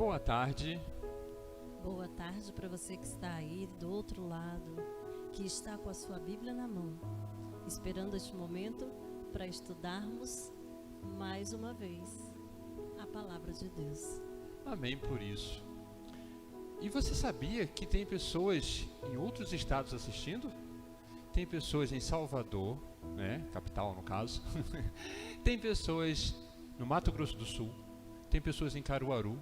Boa tarde. Boa tarde para você que está aí do outro lado, que está com a sua Bíblia na mão, esperando este momento para estudarmos mais uma vez a Palavra de Deus. Amém por isso. E você sabia que tem pessoas em outros estados assistindo? Tem pessoas em Salvador, né, capital no caso. Tem pessoas no Mato Grosso do Sul. Tem pessoas em Caruaru.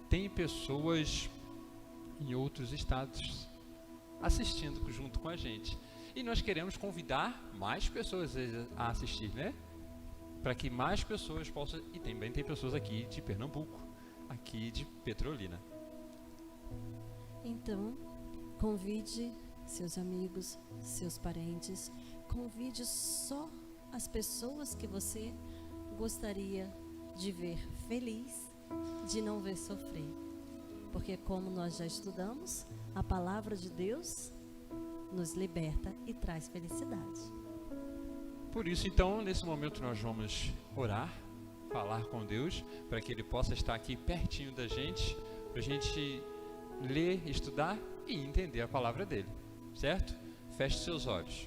Tem pessoas em outros estados assistindo junto com a gente. E nós queremos convidar mais pessoas a assistir, né? Para que mais pessoas possam... E também tem pessoas aqui de Pernambuco, aqui de Petrolina. Então, convide seus amigos, seus parentes, convide só as pessoas que você gostaria de ver feliz, de não ver sofrer. Porque como nós já estudamos, a palavra de Deus nos liberta e traz felicidade. Por isso, então, nesse momento nós vamos orar, falar com Deus, para que Ele possa estar aqui pertinho da gente, para a gente ler, estudar e entender a palavra dele, certo? Feche seus olhos.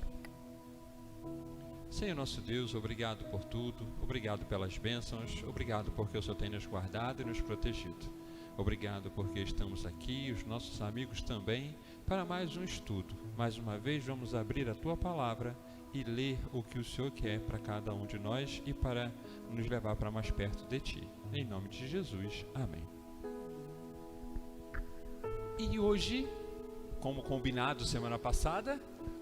Senhor nosso Deus, obrigado por tudo, obrigado pelas bênçãos, obrigado porque o Senhor tem nos guardado e nos protegido. Obrigado porque estamos aqui, os nossos amigos também, para mais um estudo. Mais uma vez vamos abrir a Tua palavra e ler o que o Senhor quer para cada um de nós e para nos levar para mais perto de Ti. Em nome de Jesus, amém. E hoje, como combinado semana passada,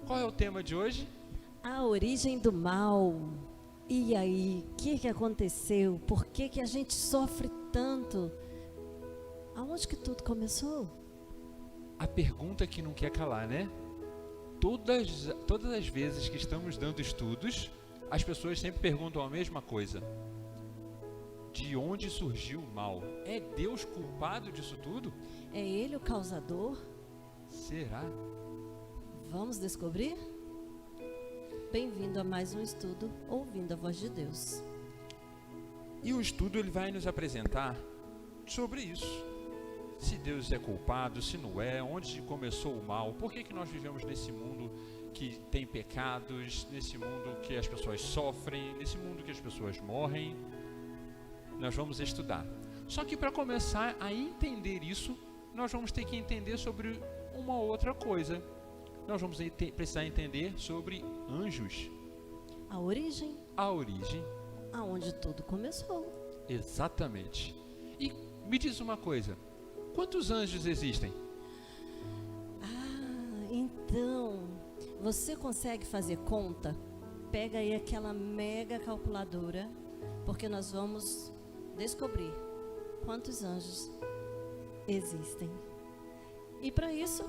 qual é o tema de hoje? A origem do mal. E aí, o que aconteceu? Por que a gente sofre tanto? Aonde que tudo começou? A pergunta que não quer calar, né? Todas as vezes que estamos dando estudos, as pessoas sempre perguntam a mesma coisa. De onde surgiu o mal? É Deus culpado disso tudo? É Ele o causador? Será? Vamos descobrir? Bem-vindo a mais um estudo Ouvindo a Voz de Deus. E o estudo ele vai nos apresentar sobre isso. Se Deus é culpado, se não é, onde começou o mal, por que nós vivemos nesse mundo que tem pecados, nesse mundo que as pessoas sofrem, nesse mundo que as pessoas morrem. Nós vamos estudar. Só que para começar a entender isso, nós vamos ter que entender sobre uma outra coisa. Nós vamos precisar entender sobre anjos. A origem. A origem. Aonde tudo começou. Exatamente. E me diz uma coisa. Quantos anjos existem? Então, você consegue fazer conta? Pega aí aquela mega calculadora, porque nós vamos descobrir quantos anjos existem. E para isso,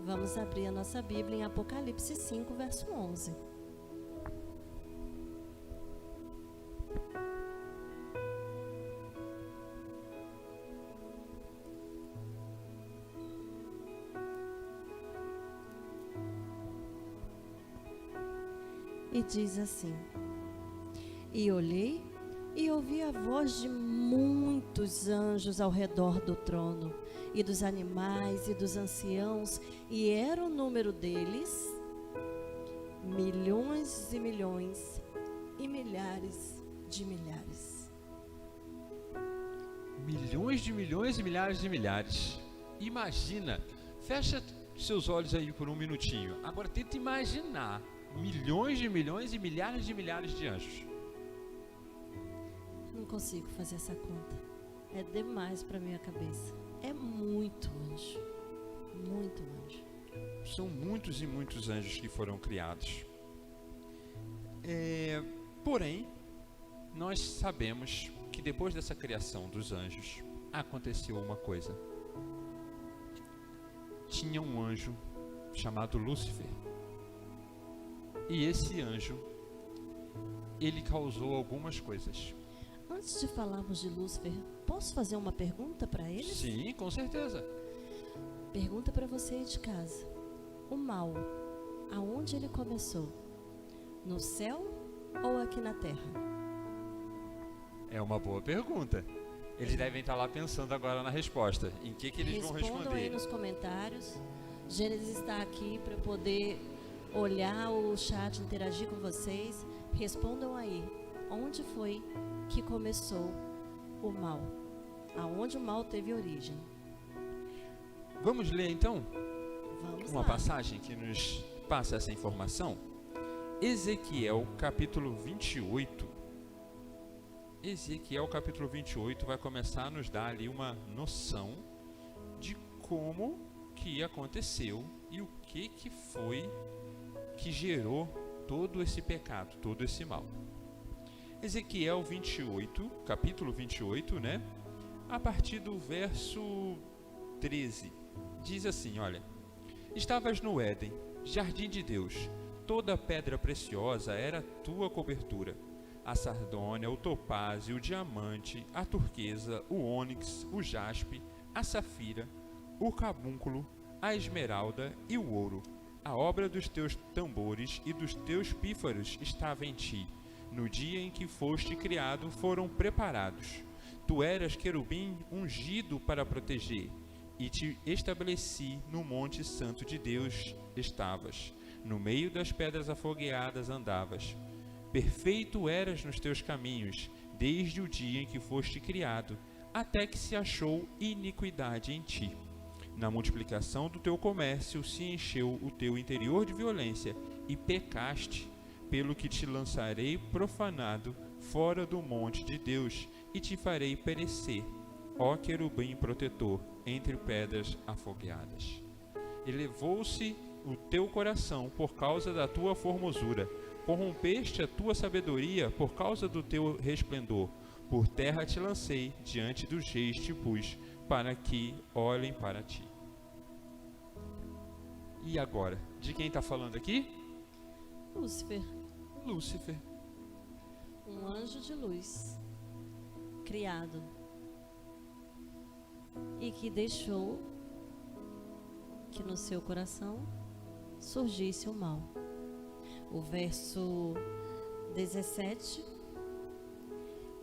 vamos abrir a nossa Bíblia em Apocalipse 5, verso 11. E diz assim: E olhei e ouvi a voz de muitos anjos ao redor do trono, e dos animais e dos anciãos, e era o número deles milhões e milhões e milhares de milhares. Milhões de milhões e milhares de milhares. Imagina, fecha seus olhos aí por um minutinho. Agora tenta imaginar milhões e milhares de anjos. Não consigo fazer essa conta. É demais para minha cabeça. É muito anjo. Muito anjo. São muitos e muitos anjos que foram criados. Porém, nós sabemos que depois dessa criação dos anjos, aconteceu uma coisa. Tinha um anjo chamado Lúcifer. E esse anjo, ele causou algumas coisas. Antes de falarmos de Lúcifer, posso fazer uma pergunta para ele? Sim, com certeza. Pergunta para você aí de casa. O mal, aonde ele começou? No céu ou aqui na terra? É uma boa pergunta. Eles devem estar lá pensando agora na resposta. Em que eles vão Respondam aí responder? nos comentários. Gênesis está aqui para poder olhar o chat, interagir com vocês. Respondam aí. Onde foi que começou o mal? Aonde o mal teve origem? Vamos ler então Vamos uma lá. passagem que nos passa essa informação. Ezequiel capítulo 28. Ezequiel capítulo 28 vai começar a nos dar ali uma noção de como que aconteceu e o que foi que gerou todo esse pecado, todo esse mal. Ézéchiel 28, capítulo 28, né? A partir do verso 13, diz assim, olha: Estavas no Éden, jardim de Deus, toda pedra preciosa era tua cobertura, a sardônia, o topázio, o diamante, a turquesa, o ônix, o jaspe, a safira, o carbúnculo, a esmeralda e o ouro. A obra dos teus tambores e dos teus pífaros estava em ti. No dia em que foste criado foram preparados. Tu eras querubim ungido para proteger, e te estabeleci no monte santo de Deus estavas. No meio das pedras afogueadas andavas. Perfeito eras nos teus caminhos, desde o dia em que foste criado, até que se achou iniquidade em ti. Na multiplicação do teu comércio se encheu o teu interior de violência, e pecaste, pelo que te lançarei profanado fora do monte de Deus, e te farei perecer, ó querubim protetor, entre pedras afogueadas. Elevou-se o teu coração por causa da tua formosura, corrompeste a tua sabedoria por causa do teu resplendor. Por terra te lancei, diante dos reis te pus, para que olhem para ti. E agora, de quem está falando aqui? Lúcifer, Lúcifer. um anjo de luz, criado, e que deixou que no seu coração surgisse o mal. O verso 17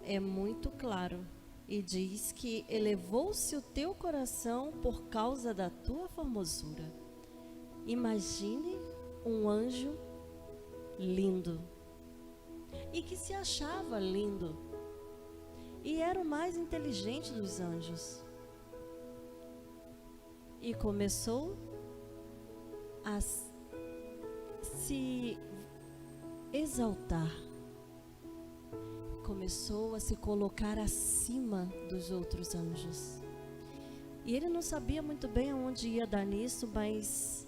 é muito claro e diz que elevou-se o teu coração por causa da tua formosura. Imagine um anjo lindo e que se achava lindo e era o mais inteligente dos anjos, e começou a se exaltar, começou a se colocar acima dos outros anjos. E ele não sabia muito bem aonde ia dar nisso, mas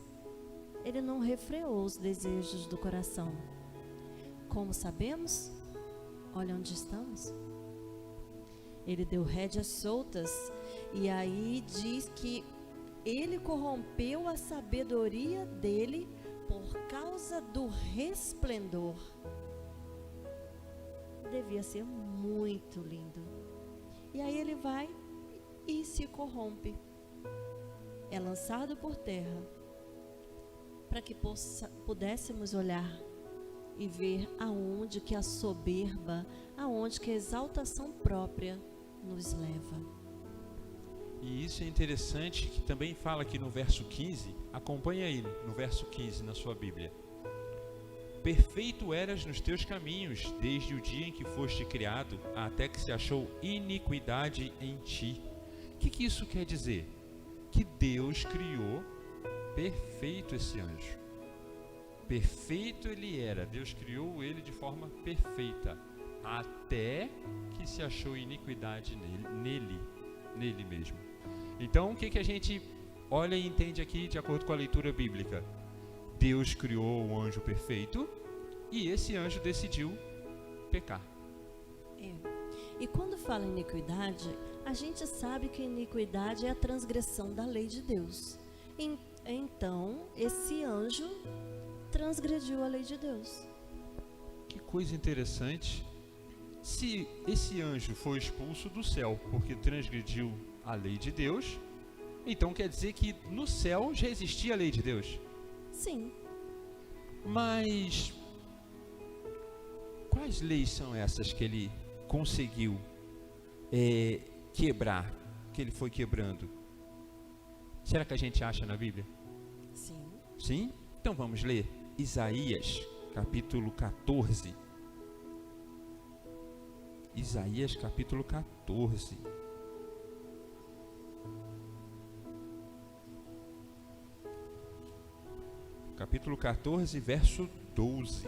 ele não refreou os desejos do coração. Como sabemos? Olha onde estamos. Ele deu rédeas soltas, e aí diz que ele corrompeu a sabedoria dele por causa do resplendor. Devia ser muito lindo. E aí ele vai e se corrompe. É lançado por terra, para que pudéssemos olhar e ver aonde que a soberba, aonde que a exaltação própria nos leva. E isso é interessante, que também fala aqui no verso 15, acompanha aí no verso 15 na sua Bíblia. Perfeito eras nos teus caminhos, desde o dia em que foste criado, até que se achou iniquidade em ti. O que isso quer dizer? Que Deus criou perfeito esse anjo. Perfeito ele era, Deus criou ele de forma perfeita, até que se achou iniquidade nele mesmo. Então, o que a gente olha e entende aqui de acordo com a leitura bíblica? Deus criou um anjo perfeito e esse anjo decidiu pecar. E quando fala em iniquidade, a gente sabe que iniquidade é a transgressão da lei de Deus. Então, esse anjo transgrediu a lei de Deus. Que coisa interessante. Se esse anjo foi expulso do céu porque transgrediu a lei de Deus, então quer dizer que no céu já existia a lei de Deus? Sim. Mas quais leis são essas que ele conseguiu quebrar, que ele foi quebrando? Será que a gente acha na Bíblia? Sim. Sim? Então vamos ler Isaías, capítulo 14. Isaías, capítulo 14. Capítulo 14, verso 12.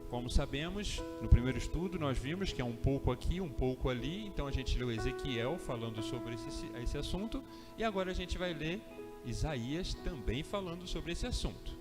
Como sabemos, no primeiro estudo nós vimos que é um pouco aqui, um pouco ali. Então a gente leu Ezequiel falando sobre esse assunto. E agora a gente vai ler Isaías também falando sobre esse assunto.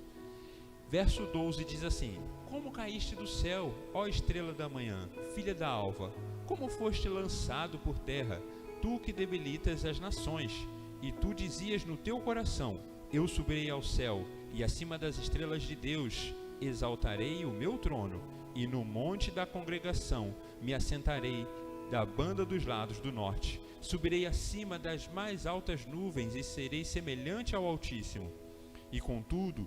Verso 12 diz assim: Como caíste do céu, ó estrela da manhã, filha da alva? Como foste lançado por terra, tu que debilitas as nações? E tu dizias no teu coração: Eu subirei ao céu, e acima das estrelas de Deus exaltarei o meu trono, e no monte da congregação me assentarei da banda dos lados do norte. Subirei acima das mais altas nuvens e serei semelhante ao Altíssimo. E contudo,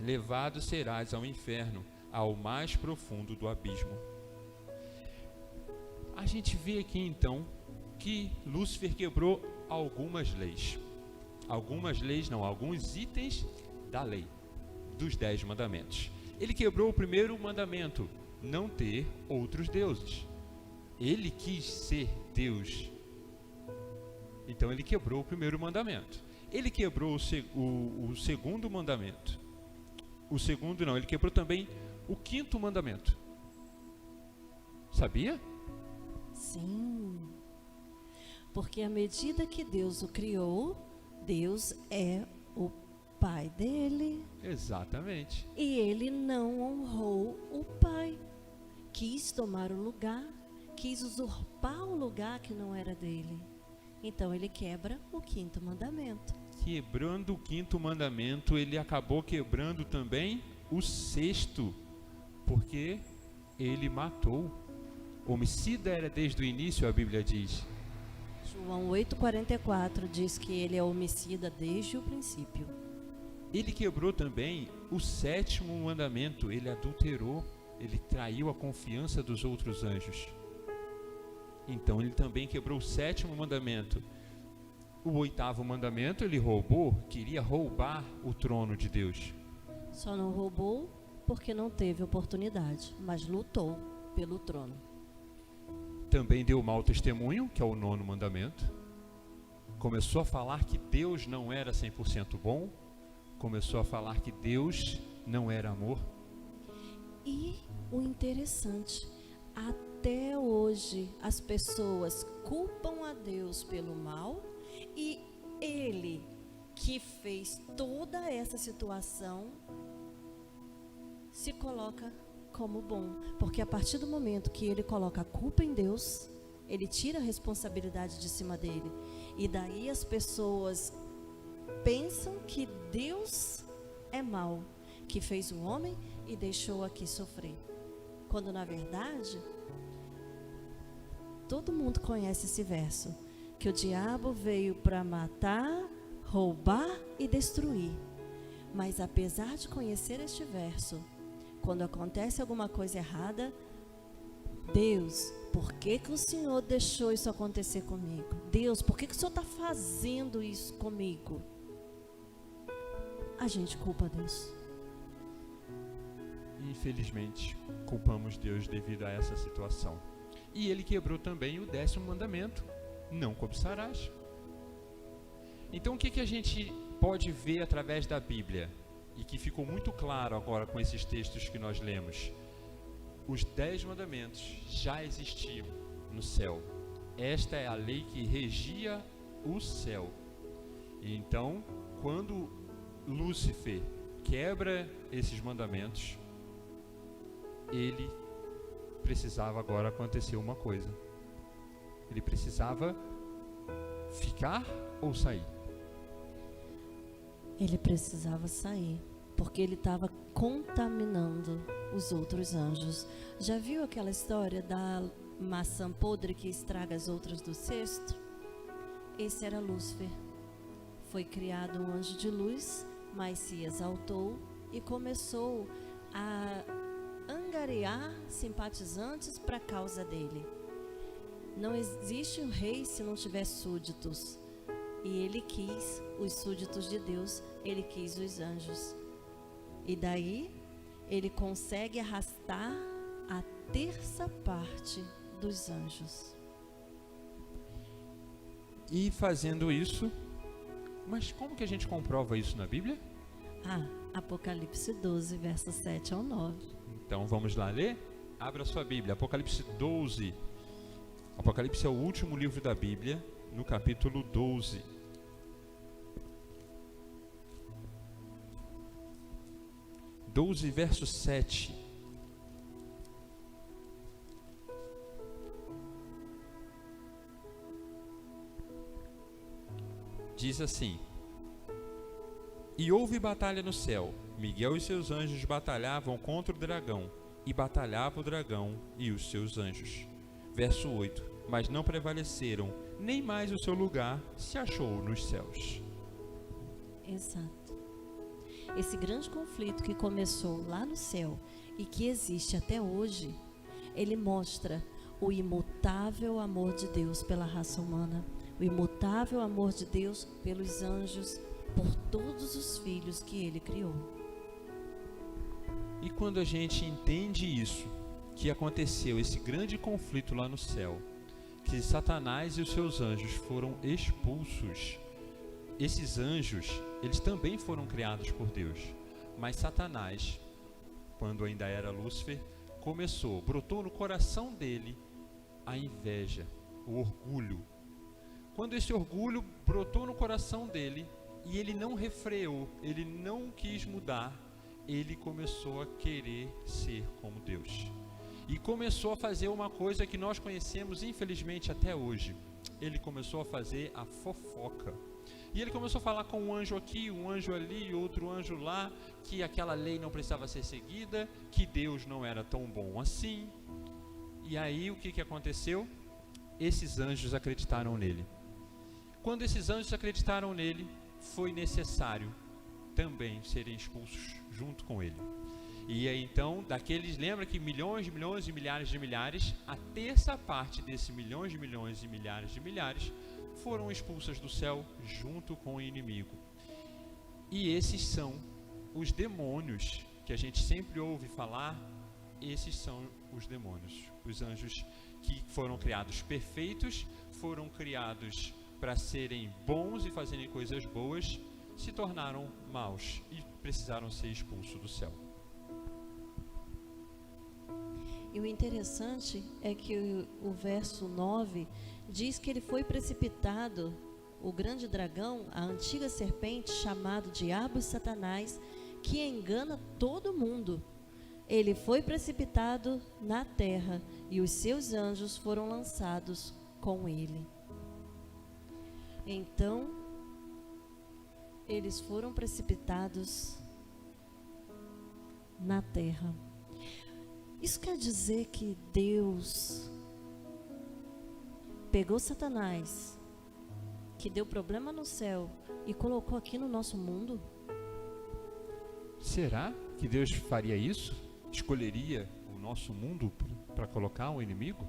levado serás ao inferno, ao mais profundo do abismo. A gente vê aqui então que Lúcifer quebrou algumas leis. Alguns itens da lei, dos 10 mandamentos. Ele quebrou o primeiro mandamento, não ter outros deuses. Ele quis ser Deus. Então ele quebrou o primeiro mandamento. Ele quebrou o segundo mandamento. Ele quebrou também o 5º mandamento. Sabia? Sim. Porque à medida que Deus o criou, Deus é o pai dele. Exatamente. E ele não honrou o pai. Quis tomar o lugar, quis usurpar o lugar que não era dele. Então ele quebra o 5º mandamento. Quebrando o 5º mandamento, ele acabou quebrando também o 6º, porque ele matou. Homicida era desde o início, a Bíblia diz. João 8,44 diz que ele é homicida desde o princípio. Ele quebrou também o 7º mandamento, ele adulterou, ele traiu a confiança dos outros anjos. Então ele também quebrou o 7º mandamento. O 8º mandamento ele roubou, queria roubar o trono de Deus. Só não roubou porque não teve oportunidade, mas lutou pelo trono. Também deu mau testemunho, que é o 9º mandamento. Começou a falar que Deus não era 100% bom. Começou a falar que Deus não era amor. E o interessante, até hoje as pessoas culpam a Deus pelo mal e ele que fez toda essa situação se coloca como bom, porque a partir do momento que ele coloca a culpa em Deus, ele tira a responsabilidade de cima dele, e daí as pessoas pensam que Deus é mau, que fez o homem e deixou aqui sofrer, quando na verdade todo mundo conhece esse verso, que o diabo veio para matar, roubar e destruir. Mas apesar de conhecer este verso, quando acontece alguma coisa errada, Deus, por que o Senhor deixou isso acontecer comigo? Deus, por que o Senhor está fazendo isso comigo? A gente culpa Deus. Infelizmente, culpamos Deus devido a essa situação. E ele quebrou também o 10º mandamento, não cobiçarás. Então o que a gente pode ver através da Bíblia? E que ficou muito claro agora com esses textos que nós lemos. Os 10 mandamentos já existiam no céu. Esta é a lei que regia o céu. E então, quando Lúcifer quebra esses mandamentos, ele precisava agora acontecer uma coisa. Ele precisava ficar ou sair? Ele precisava sair, porque ele estava contaminando os outros anjos. Já viu aquela história da maçã podre que estraga as outras do cesto? Esse era Lúcifer. Foi criado um anjo de luz, mas se exaltou e começou a angariar simpatizantes para a causa dele. Não existe um rei se não tiver súditos. E ele quis os súditos de Deus, ele quis os anjos. E daí ele consegue arrastar a terça parte dos anjos. E fazendo isso, mas como que a gente comprova isso na Bíblia? Apocalipse 12, versos 7 ao 9. Então vamos lá ler? Abra sua Bíblia, Apocalipse 12. Apocalipse é o último livro da Bíblia, no capítulo 12. Verso 7. Diz assim: E houve batalha no céu. Miguel e seus anjos batalhavam contra o dragão, e batalhava o dragão e os seus anjos. Verso 8. Mas não prevaleceram, nem mais o seu lugar se achou nos céus. Exato. Esse grande conflito que começou lá no céu e que existe até hoje, ele mostra o imutável amor de Deus pela raça humana, o imutável amor de Deus pelos anjos, por todos os filhos que ele criou. E quando a gente entende isso, que aconteceu esse grande conflito lá no céu, que Satanás e os seus anjos foram expulsos, esses anjos, eles também foram criados por Deus, mas Satanás, quando ainda era Lúcifer, brotou no coração dele a inveja, o orgulho. Quando esse orgulho brotou no coração dele e ele não refreou, ele não quis mudar, ele começou a querer ser como Deus. E começou a fazer uma coisa que nós conhecemos infelizmente até hoje. Ele começou a fazer a fofoca. E ele começou a falar com um anjo aqui, um anjo ali, outro anjo lá, que aquela lei não precisava ser seguida, que Deus não era tão bom assim. E aí o que aconteceu? Esses anjos acreditaram nele. Quando esses anjos acreditaram nele, foi necessário também serem expulsos junto com ele. E aí então, lembra que milhões de milhões e milhares de milhares, a terça parte desse milhões de milhões e milhares de milhares foram expulsas do céu junto com o inimigo. E esses são os demônios que a gente sempre ouve falar. Esses são os demônios, os anjos que foram criados perfeitos, foram criados para serem bons e fazerem coisas boas, se tornaram maus e precisaram ser expulsos do céu. E o interessante é que o verso 9 diz que ele foi precipitado, o grande dragão, a antiga serpente, chamado Diabo e Satanás, que engana todo mundo. Ele foi precipitado na terra e os seus anjos foram lançados com ele. Então, eles foram precipitados na terra. Isso quer dizer que Deus pegou Satanás, que deu problema no céu, e colocou aqui no nosso mundo? Será que Deus faria isso? Escolheria o nosso mundo para colocar um inimigo?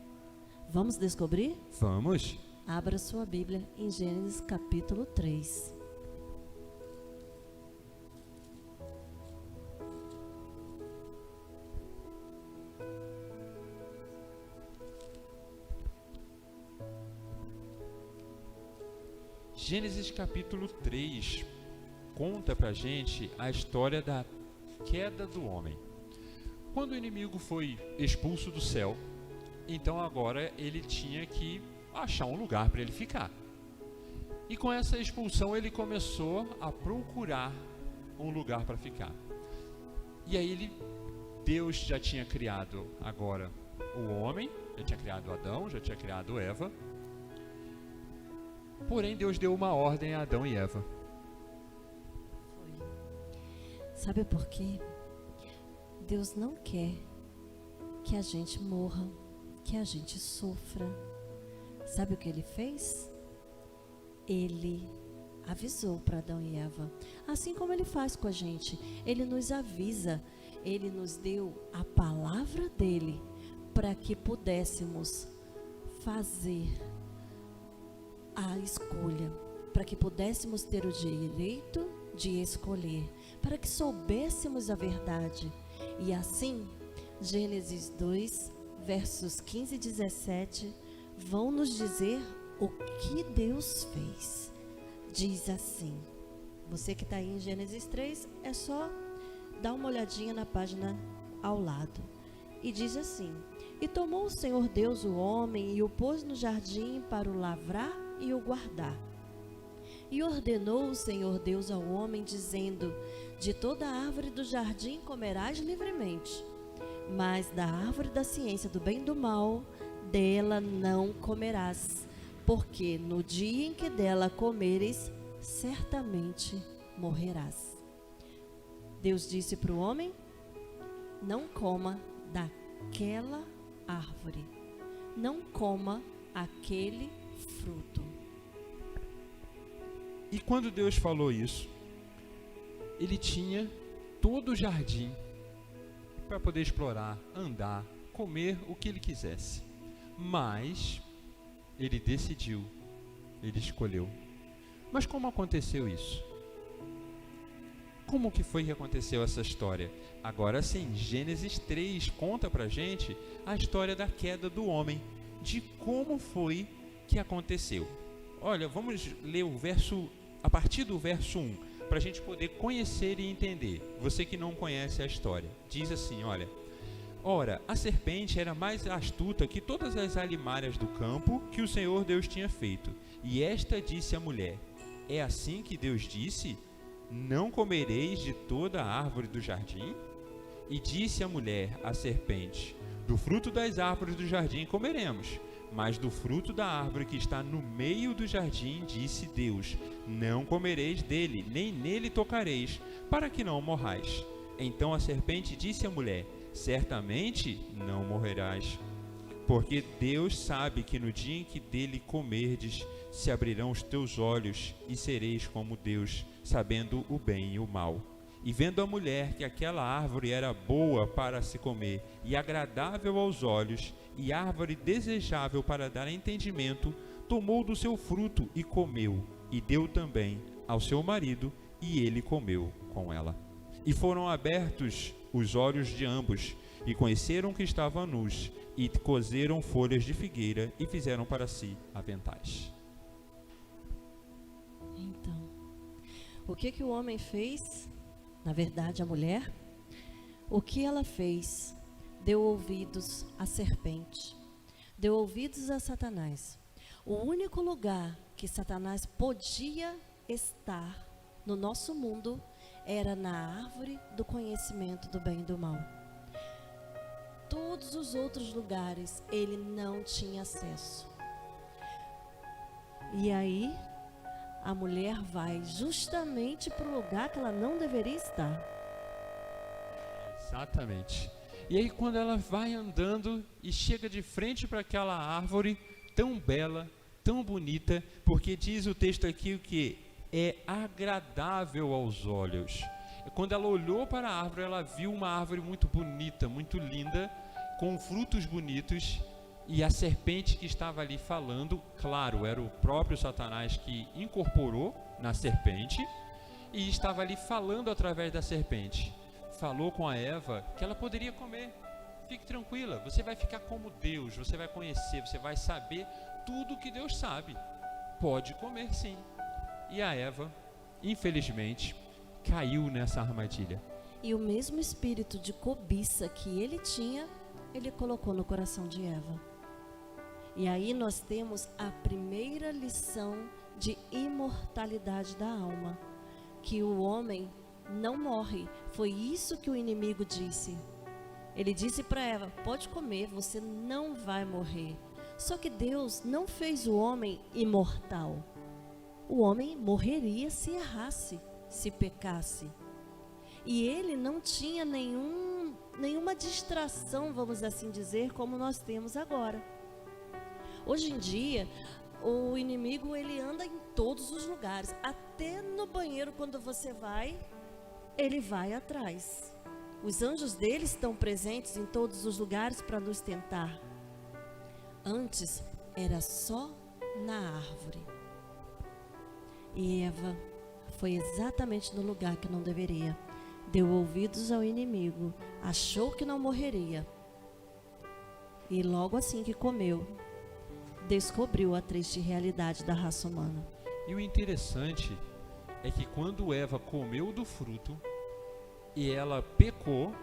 Vamos descobrir? Vamos! Abra sua Bíblia em Gênesis capítulo 3. Gênesis capítulo 3 conta pra gente a história da queda do homem. Quando o inimigo foi expulso do céu, então agora ele tinha que achar um lugar para ele ficar. E com essa expulsão ele começou a procurar um lugar para ficar. E aí Deus já tinha criado agora o homem, já tinha criado Adão, já tinha criado Eva. Porém, Deus deu uma ordem a Adão e Eva. Sabe por quê? Deus não quer que a gente morra, que a gente sofra. Sabe o que ele fez? Ele avisou para Adão e Eva, assim como ele faz com a gente. Ele nos avisa, ele nos deu a palavra dele para que pudéssemos fazer a escolha, para que pudéssemos ter o direito de escolher, para que soubéssemos a verdade. E assim, Gênesis 2, versos 15 e 17, vão nos dizer o que Deus fez. Diz assim, você que está aí em Gênesis 3, é só dar uma olhadinha na página ao lado. E diz assim: e tomou o Senhor Deus o homem e o pôs no jardim para o lavrar e o guardar. E ordenou o Senhor Deus ao homem, dizendo: de toda a árvore do jardim comerás livremente, mas da árvore da ciência do bem e do mal, dela não comerás, porque no dia em que dela comeres, certamente morrerás. Deus disse para o homem: não coma daquela árvore, não coma aquele fruto. E quando Deus falou isso, ele tinha todo o jardim para poder explorar, andar, comer o que ele quisesse. Mas ele decidiu, ele escolheu. Mas como aconteceu isso? Como que foi que aconteceu essa história? Agora sim, Gênesis 3 conta pra gente a história da queda do homem, de como foi que aconteceu. Olha, vamos ler o verso, a partir do verso 1, para a gente poder conhecer e entender. Você que não conhece a história, diz assim, olha: ora, a serpente era mais astuta que todas as alimárias do campo que o Senhor Deus tinha feito. E esta disse à mulher: é assim que Deus disse: não comereis de toda a árvore do jardim? E disse a mulher à serpente: do fruto das árvores do jardim comeremos, mas do fruto da árvore que está no meio do jardim, disse Deus: não comereis dele, nem nele tocareis, para que não morrais. Então a serpente disse à mulher: certamente não morrerás, porque Deus sabe que no dia em que dele comerdes, se abrirão os teus olhos e sereis como Deus, sabendo o bem e o mal. E vendo a mulher que aquela árvore era boa para se comer e agradável aos olhos, e árvore desejável para dar entendimento, tomou do seu fruto e comeu, e deu também ao seu marido, e ele comeu com ela. E foram abertos os olhos de ambos, e conheceram que estavam nus, e coseram folhas de figueira, e fizeram para si aventais. Então, o que o homem fez? Na verdade, a mulher, o que ela fez? Deu ouvidos à serpente, deu ouvidos a Satanás. O único lugar que Satanás podia estar no nosso mundo era na árvore do conhecimento do bem e do mal. Todos os outros lugares ele não tinha acesso. E aí, a mulher vai justamente para o lugar que ela não deveria estar. Exatamente. E aí quando ela vai andando e chega de frente para aquela árvore tão bela, tão bonita, porque diz o texto aqui o que é agradável aos olhos. Quando ela olhou para a árvore, ela viu uma árvore muito bonita, muito linda, com frutos bonitos, e a serpente que estava ali falando, claro, era o próprio Satanás que incorporou na serpente e estava ali falando através da serpente. Falou com a Eva que ela poderia comer. Fique tranquila, você vai ficar como Deus, você vai conhecer, você vai saber tudo que Deus sabe. Pode comer sim. E a Eva, infelizmente, caiu nessa armadilha. E o mesmo espírito de cobiça que ele tinha, ele colocou no coração de Eva. E aí nós temos a primeira lição de imortalidade da alma, que o homem não morre. Foi isso que o inimigo disse. Ele disse para Eva: pode comer, você não vai morrer. Só que Deus não fez o homem imortal. O homem morreria se errasse, se pecasse. E ele não tinha nenhuma distração, vamos assim dizer, como nós temos agora. Hoje em dia, o inimigo ele anda em todos os lugares. Até no banheiro, quando você vai, ele vai atrás. Os anjos dele estão presentes em todos os lugares para nos tentar. Antes, era só na árvore. E Eva foi exatamente no lugar que não deveria. Deu ouvidos ao inimigo, achou que não morreria. E logo assim que comeu, descobriu a triste realidade da raça humana. E o interessante é que quando Eva comeu do fruto e ela pecou,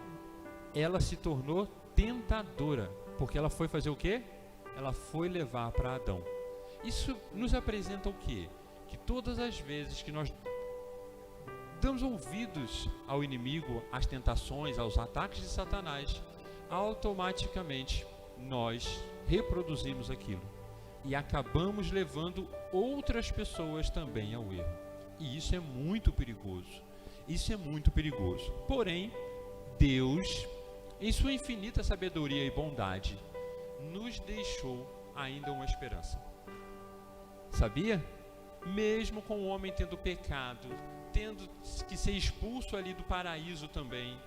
ela se tornou tentadora, porque ela foi fazer o quê? Ela foi levar para Adão. Isso nos apresenta o quê? Que todas as vezes que nós damos ouvidos ao inimigo, às tentações, aos ataques de Satanás, automaticamente nós reproduzimos aquilo e acabamos levando outras pessoas também ao erro. E isso é muito perigoso. Isso é muito perigoso. Porém, Deus, em sua infinita sabedoria e bondade, nos deixou ainda uma esperança. Sabia? Mesmo com o homem tendo pecado, tendo que ser expulso ali do paraíso também,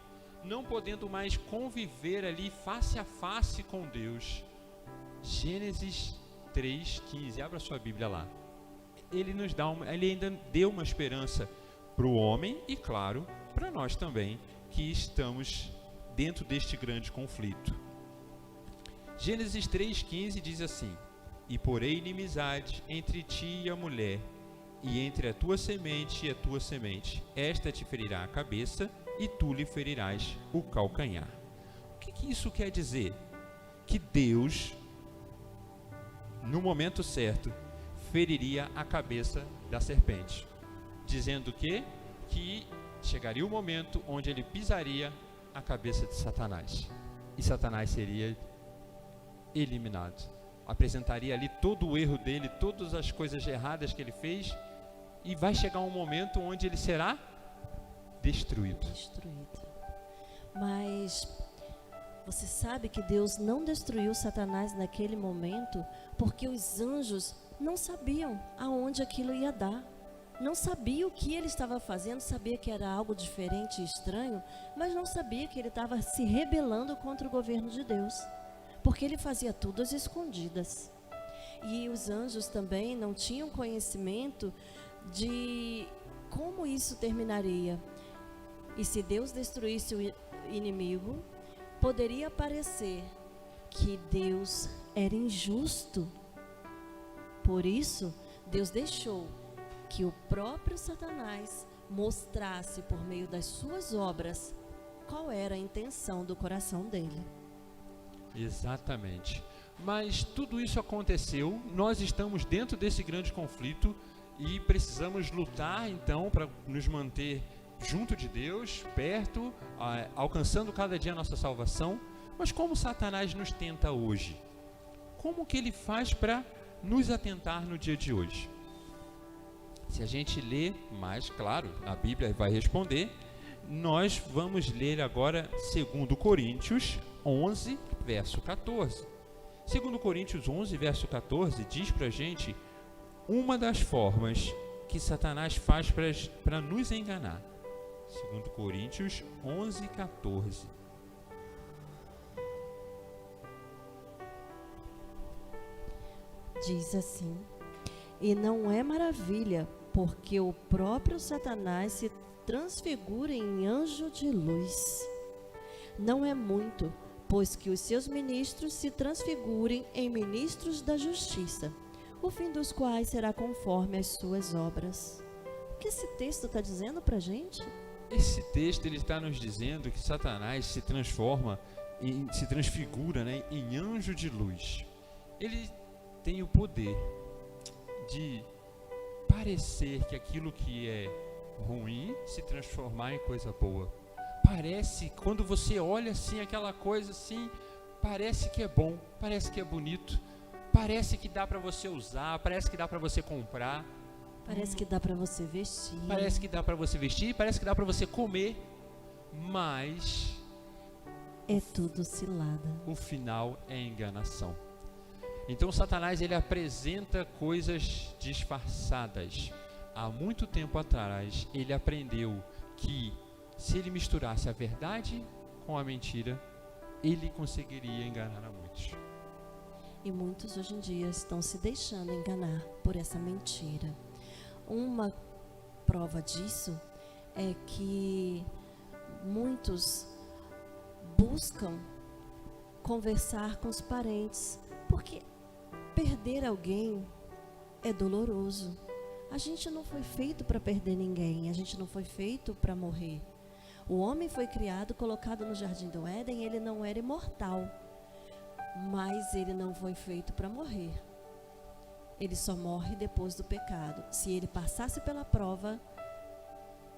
não podendo mais conviver ali face a face com Deus. Gênesis 3:15, abra sua Bíblia lá. Ele ainda deu uma esperança para o homem e, claro, para nós também, que estamos dentro deste grande conflito. Gênesis 3:15 diz assim: E porei inimizade entre ti e a mulher, e entre a tua semente e a tua semente. Esta te ferirá a cabeça, e tu lhe ferirás o calcanhar. O que isso quer dizer? Que Deus, no momento certo, feriria a cabeça da serpente, dizendo que chegaria o momento onde ele pisaria a cabeça de Satanás, e Satanás seria eliminado. Apresentaria ali todo o erro dele, todas as coisas erradas que ele fez, e vai chegar um momento onde ele será destruído. Mas você sabe que Deus não destruiu Satanás naquele momento, porque os anjos não sabiam aonde aquilo ia dar. Não sabia o que ele estava fazendo, sabia que era algo diferente e estranho, mas não sabia que ele estava se rebelando contra o governo de Deus, porque ele fazia tudo às escondidas. E os anjos também não tinham conhecimento de como isso terminaria. E se Deus destruísse o inimigo, poderia parecer que Deus era injusto. Por isso, Deus deixou que o próprio Satanás mostrasse por meio das suas obras qual era a intenção do coração dele. Exatamente. Mas tudo isso aconteceu, nós estamos dentro desse grande conflito e precisamos lutar então para nos manter junto de Deus, perto, alcançando cada dia a nossa salvação. Mas como Satanás nos tenta hoje? Como que ele faz para nos atentar no dia de hoje? Se a gente ler mais, claro, a Bíblia vai responder, nós vamos ler agora 2 Coríntios 11, verso 14. 2 Coríntios 11, verso 14, diz para a gente uma das formas que Satanás faz para nos enganar. 2 Coríntios 11, 14. Diz assim: E não é maravilha, porque o próprio Satanás se transfigura em anjo de luz. Não é muito, pois que os seus ministros se transfigurem em ministros da justiça, o fim dos quais será conforme as suas obras. O que esse texto está dizendo para a gente? Esse texto ele está nos dizendo que Satanás se transfigura, né, em anjo de luz. Ele tem o poder de parecer que aquilo que é ruim se transformar em coisa boa. Parece, quando você olha assim, aquela coisa assim, parece que é bom, parece que é bonito, parece que dá para você usar, parece que dá para você comprar. Parece que dá para você vestir. Parece que dá para você vestir, parece que dá para você comer, mas é tudo cilada. O final é enganação. Então Satanás ele apresenta coisas disfarçadas. Há muito tempo atrás ele aprendeu que se ele misturasse a verdade com a mentira, ele conseguiria enganar a muitos. E muitos hoje em dia estão se deixando enganar por essa mentira. Uma prova disso é que muitos buscam conversar com os parentes, porque perder alguém é doloroso. A gente não foi feito para perder ninguém, a gente não foi feito para morrer. O homem foi criado, colocado no jardim do Éden, ele não era imortal, mas ele não foi feito para morrer. Ele só morre depois do pecado. Se ele passasse pela prova,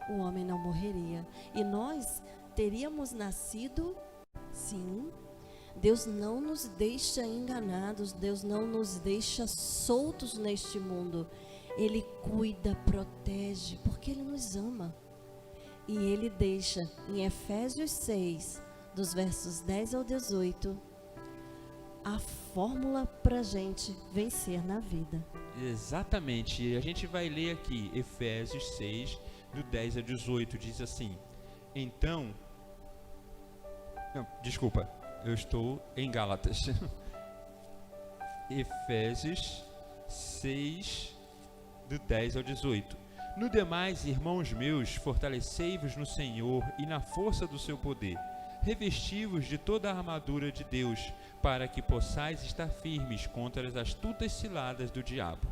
o homem não morreria. E nós teríamos nascido, sim. Deus não nos deixa enganados, Deus não nos deixa soltos neste mundo. Ele cuida, protege, porque Ele nos ama. E Ele deixa em Efésios 6, dos versos 10 ao 18, a fórmula para a gente vencer na vida. Exatamente, e a gente vai ler aqui Efésios 6, do 10 a 18, diz assim: então, não, desculpa, eu estou em Gálatas. Efésios 6, do 10 ao 18. No demais, irmãos meus, fortalecei-vos no Senhor e na força do seu poder. Revesti-vos de toda a armadura de Deus, para que possais estar firmes contra as astutas ciladas do diabo.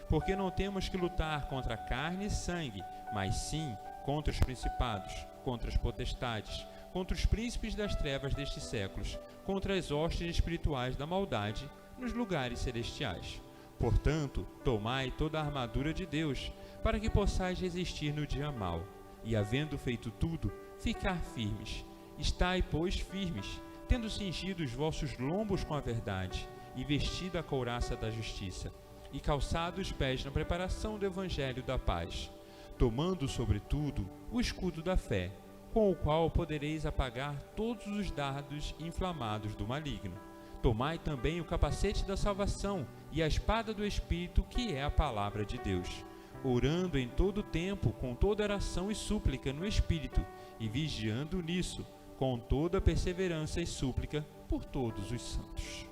Porque não temos que lutar contra carne e sangue, mas sim contra os principados, contra as potestades, contra os príncipes das trevas destes séculos, contra as hostes espirituais da maldade nos lugares celestiais. Portanto, tomai toda a armadura de Deus, para que possais resistir no dia mau, e havendo feito tudo, ficar firmes. Estai, pois, firmes, tendo cingido os vossos lombos com a verdade, e vestida a couraça da justiça, e calçado os pés na preparação do evangelho da paz, tomando, sobretudo, o escudo da fé, com o qual podereis apagar todos os dardos inflamados do maligno. Tomai também o capacete da salvação e a espada do Espírito, que é a palavra de Deus, orando em todo o tempo, com toda oração e súplica no Espírito, e vigiando nisso, com toda perseverança e súplica por todos os santos.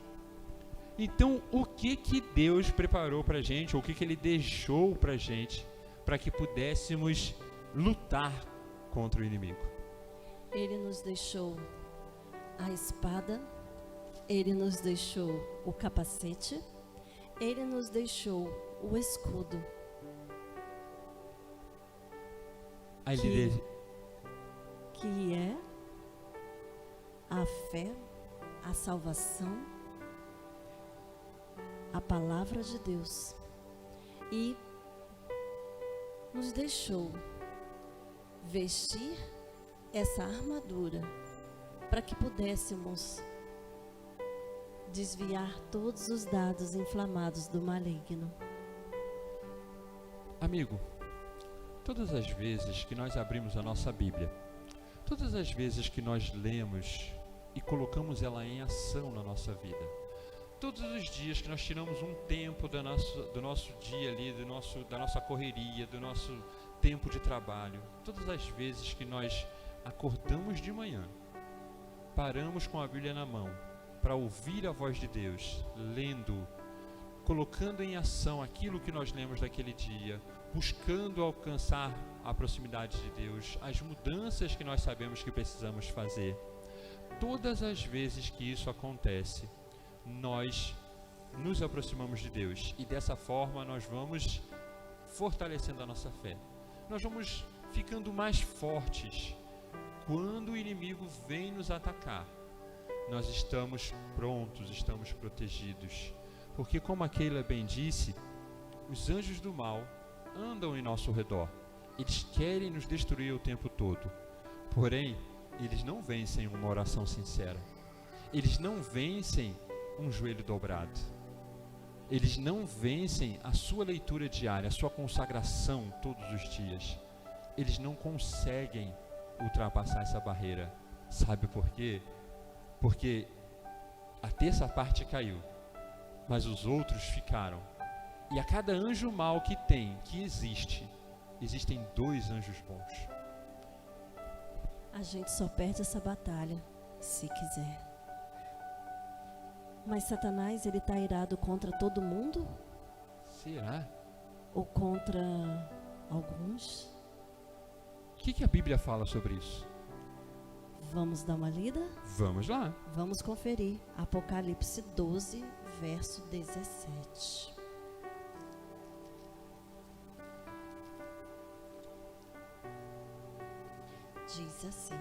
Então, o que Deus preparou para a gente, ou o que Ele deixou para a gente, para que pudéssemos lutar contra o inimigo? Ele nos deixou a espada, Ele nos deixou o capacete, Ele nos deixou o escudo. Que é a fé, a salvação, a palavra de Deus. E nos deixou vestir essa armadura para que pudéssemos desviar todos os dardos inflamados do maligno. Amigo, todas as vezes que nós abrimos a nossa Bíblia, todas as vezes que nós lemos e colocamos ela em ação na nossa vida, todos os dias que nós tiramos um tempo do nosso dia ali, da nossa correria, do nosso tempo de trabalho, todas as vezes que nós acordamos de manhã, paramos com a Bíblia na mão para ouvir a voz de Deus, lendo, colocando em ação aquilo que nós lemos daquele dia, buscando alcançar a proximidade de Deus, as mudanças que nós sabemos que precisamos fazer. Todas as vezes que isso acontece, nós nos aproximamos de Deus e dessa forma nós vamos fortalecendo a nossa fé. Nós vamos ficando mais fortes. Quando o inimigo vem nos atacar, nós estamos prontos, estamos protegidos. Porque, como a Keila bem disse, os anjos do mal andam em nosso redor. Eles querem nos destruir o tempo todo. Porém, eles não vencem uma oração sincera. Eles não vencem um joelho dobrado. Eles não vencem a sua leitura diária, a sua consagração todos os dias. Eles não conseguem ultrapassar essa barreira. Sabe por quê? Porque a terça parte caiu, mas os outros ficaram. E a cada anjo mau que existe, existem 2 anjos bons. A gente só perde essa batalha se quiser. Mas Satanás, ele está irado contra todo mundo? Será? Ou contra alguns? O que a Bíblia fala sobre isso? Vamos dar uma lida? Vamos lá. Vamos conferir. Apocalipse 12, verso 17. Diz assim: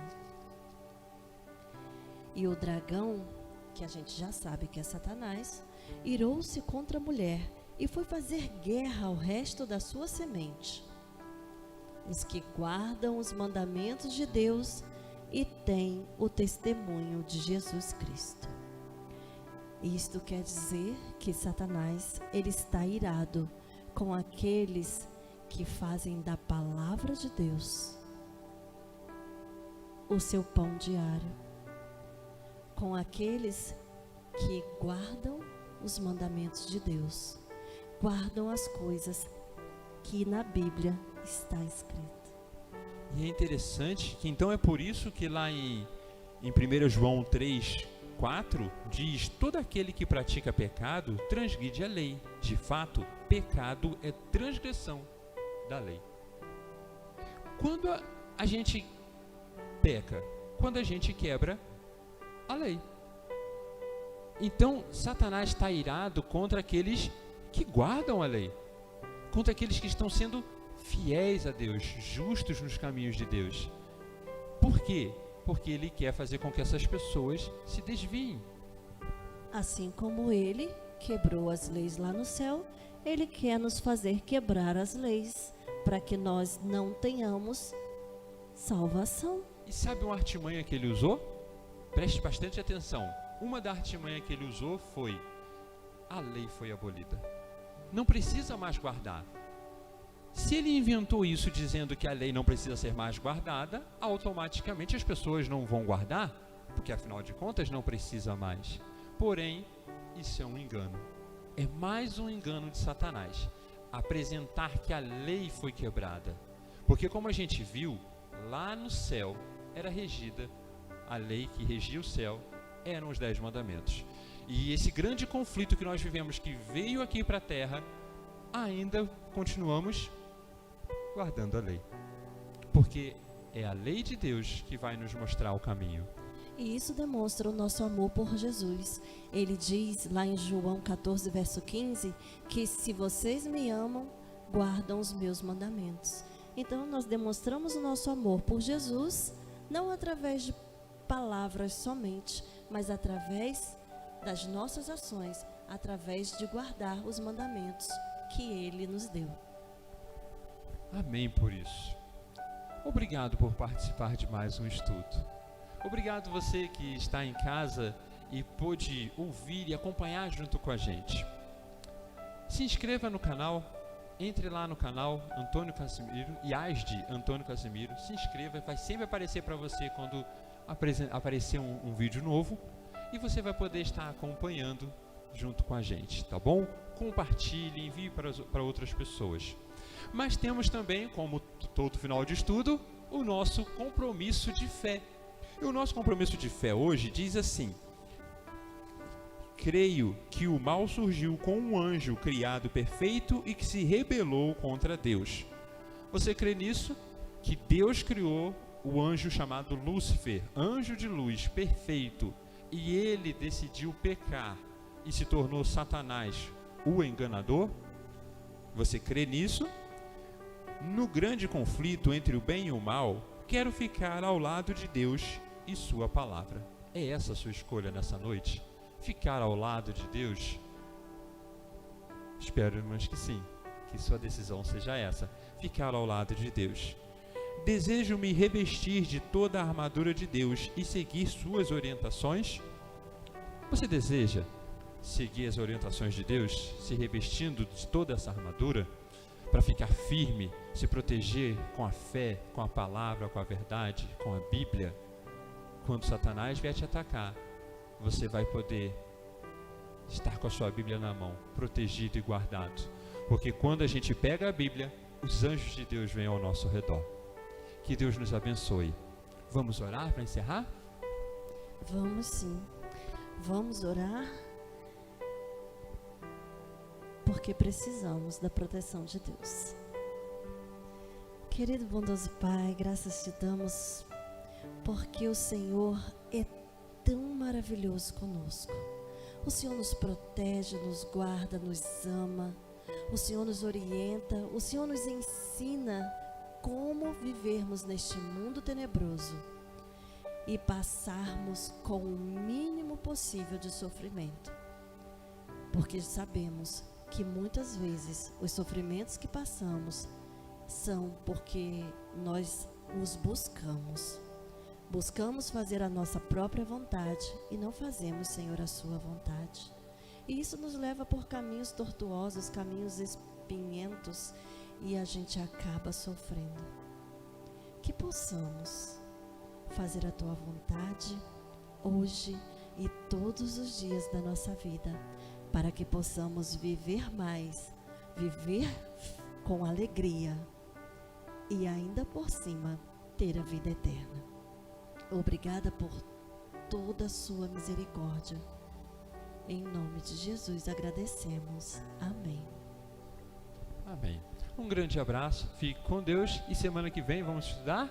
E o dragão, que a gente já sabe que é Satanás, irou-se contra a mulher e foi fazer guerra ao resto da sua semente, os que guardam os mandamentos de Deus e têm o testemunho de Jesus Cristo. Isto quer dizer que Satanás, ele está irado com aqueles que fazem da palavra de Deus o seu pão diário, com aqueles que guardam os mandamentos de Deus, guardam as coisas que na Bíblia está escrito. E é interessante que então é por isso que lá em 1 João 3, 4, diz: todo aquele que pratica pecado transgride a lei. De fato, pecado é transgressão da lei. Quando a gente peca, quando a gente quebra a lei. Então, Satanás está irado contra aqueles que guardam a lei, contra aqueles que estão sendo fiéis a Deus, justos nos caminhos de Deus. Por quê? Porque ele quer fazer com que essas pessoas se desviem. Assim como ele quebrou as leis lá no céu, ele quer nos fazer quebrar as leis, para que nós não tenhamos salvação. E sabe uma artimanha que ele usou? Preste bastante atenção. Uma da artimanha que ele usou foi: a lei foi abolida. Não precisa mais guardar. Se ele inventou isso dizendo que a lei não precisa ser mais guardada, automaticamente as pessoas não vão guardar, porque afinal de contas não precisa mais. Porém, isso é um engano. É mais um engano de Satanás, apresentar que a lei foi quebrada. Porque como a gente viu, lá no céu era regida, a lei que regia o céu eram os 10 mandamentos. E esse grande conflito que nós vivemos, que veio aqui para a terra, ainda continuamos guardando a lei. Porque é a lei de Deus que vai nos mostrar o caminho. E isso demonstra o nosso amor por Jesus. Ele diz lá em João 14, verso 15, que se vocês me amam, guardam os meus mandamentos. Então nós demonstramos o nosso amor por Jesus, não através de palavras somente, mas através das nossas ações, através de guardar os mandamentos que Ele nos deu. Amém por isso. Obrigado por participar de mais um estudo. Obrigado você que está em casa e pôde ouvir e acompanhar junto com a gente. Se inscreva no canal, entre lá no canal Antônio Casimiro, IASD Antônio Casimiro, se inscreva, vai sempre aparecer para você quando aparecer um vídeo novo, e você vai poder estar acompanhando junto com a gente, tá bom? Compartilhe, envie para outras pessoas. Mas temos também, como todo final de estudo, o nosso compromisso de fé. E o nosso compromisso de fé hoje diz assim: creio que o mal surgiu com um anjo criado perfeito e que se rebelou contra Deus. Você crê nisso? Que Deus criou o anjo chamado Lúcifer, anjo de luz, perfeito, e ele decidiu pecar e se tornou Satanás, o enganador? Você crê nisso? No grande conflito entre o bem e o mal, quero ficar ao lado de Deus e sua palavra. É essa a sua escolha nessa noite? Ficar ao lado de Deus? Espero, irmãos, que sim, que sua decisão seja essa, ficar ao lado de Deus. Desejo me revestir de toda a armadura de Deus e seguir suas orientações? Você deseja seguir as orientações de Deus, se revestindo de toda essa armadura, para ficar firme, se proteger com a fé, com a palavra, com a verdade, com a Bíblia? Quando Satanás vier te atacar, você vai poder estar com a sua Bíblia na mão, protegido e guardado. Porque quando a gente pega a Bíblia, os anjos de Deus vêm ao nosso redor. Que Deus nos abençoe. Vamos orar para encerrar? Vamos sim. Vamos orar porque precisamos da proteção de Deus. Querido bondoso Pai, graças te damos, porque o Senhor é tão maravilhoso conosco. O Senhor nos protege, nos guarda, nos ama. O Senhor nos orienta, o Senhor nos ensina como vivermos neste mundo tenebroso e passarmos com o mínimo possível de sofrimento. Porque sabemos que muitas vezes os sofrimentos que passamos são porque nós os buscamos. Buscamos fazer a nossa própria vontade e não fazemos, Senhor, a sua vontade. E isso nos leva por caminhos tortuosos, caminhos espinhentos, e a gente acaba sofrendo. Que possamos fazer a tua vontade hoje e todos os dias da nossa vida, para que possamos viver mais, viver com alegria e ainda por cima ter a vida eterna. Obrigada por toda a sua misericórdia. Em nome de Jesus agradecemos. Amém. Amém. Um grande abraço, fique com Deus e semana que vem vamos estudar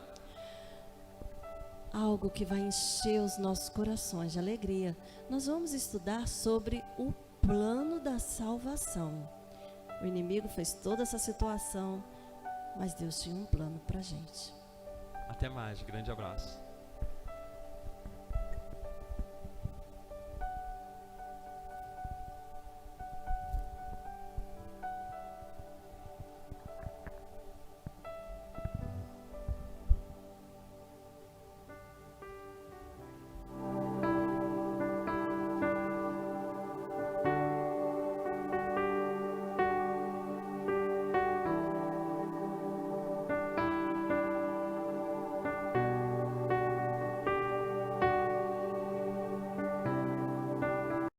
algo que vai encher os nossos corações de alegria. Nós vamos estudar sobre o plano da salvação. O inimigo fez toda essa situação, mas Deus tinha um plano para a gente. Até mais, grande abraço.